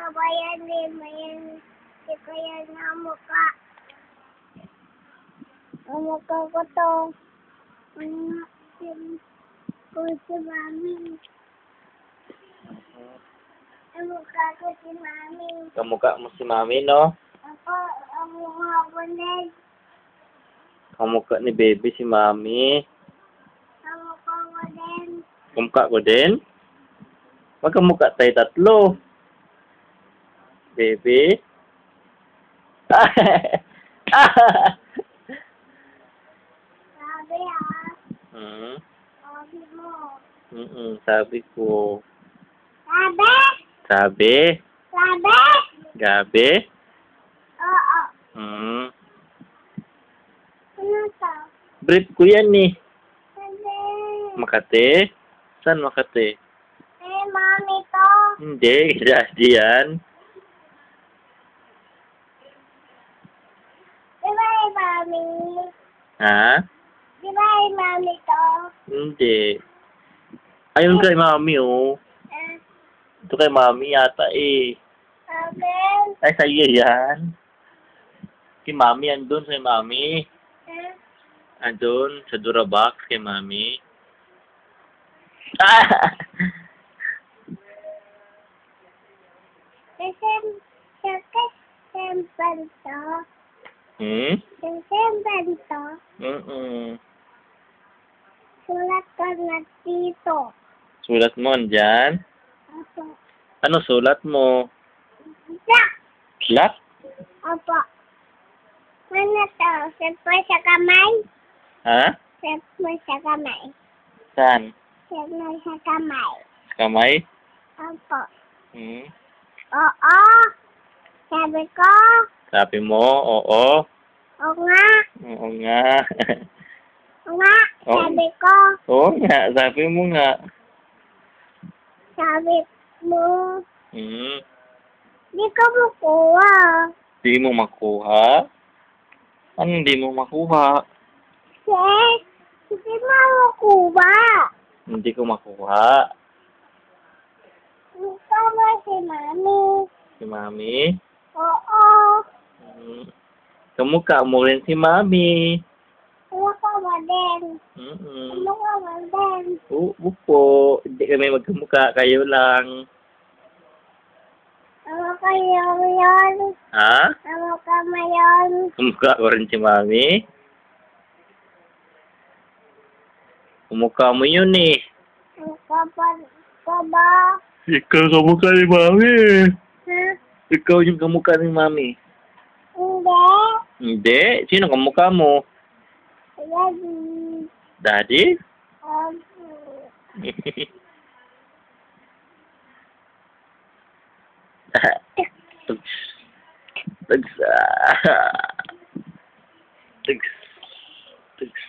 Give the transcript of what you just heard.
kabayan din, mayan. Di kaya na mukha. Ang mukha ko to. Ang si Mami. Ang mukha ko si Mami. Kamukha mo si Mami, no? Ako, ang mukha ko din. Kamukha ni baby si Mami. Ang mukha ko din. Kamukha ko din? Magkamukha tayo tatlo. Baby? Sabi Hmm? Sabi mo. Sabi ko. Sabi? Sabi? Sabi? Gabi? Oo. Hmm. Ano to? Brief ko yan eh. Sabi. Makati? Saan Makati? Mami to. Hindi, kasi yan. Di ba Mami? Ha? Di ba Mami to? Hindi. Ayun kay Mami, oh. Ito kay Mami yata eh. Sabi. Ay, sa'yo yan. Kay Mami, andun kay Mami. Andun, sa Durabox kay Mami. December to. Hmm? December to. Sulat ko na dito. Sulat mo andyan? Opo. Ano sulat mo? Black. Black? Opo. Ano to? Siyempre sa kamay? Ha? Siyempre sa kamay. Saan? Siyempre sa kamay. Sa kamay? Opo. Hmm? Oo. Sabi ko. Sabi mo, oo. Oo nga. Oo nga. Oo nga. Oo. Sabi ko. Oo nga, sabi mo nga. Sabi mo. Hmm? Di ko makuha. Hindi mo makuha? Ano hindi mo makuha? Hindi mo makuha. Hindi ko makuha. Ito mo si Mami. Si Mami? Oo. Hmm. Kamukha mo rin si Mami. Ano ka mo din? Mm-mm. Ano ka mo din? Oo po. Hindi kami magkamukha. Kayo lang. Ano kayo yun? Ha? Ano ka mo yun? Kamukha ko rin si Mami. Kamukha mo yun eh. Ano ka ba? Ikaw kamukha ni Mami. Ha? Ikaw yung kamukha ni Mami. Hindi. Hindi? Sino kamukha mo? Daddy. Daddy? Tugs. Tugs. Tugs. Tugs.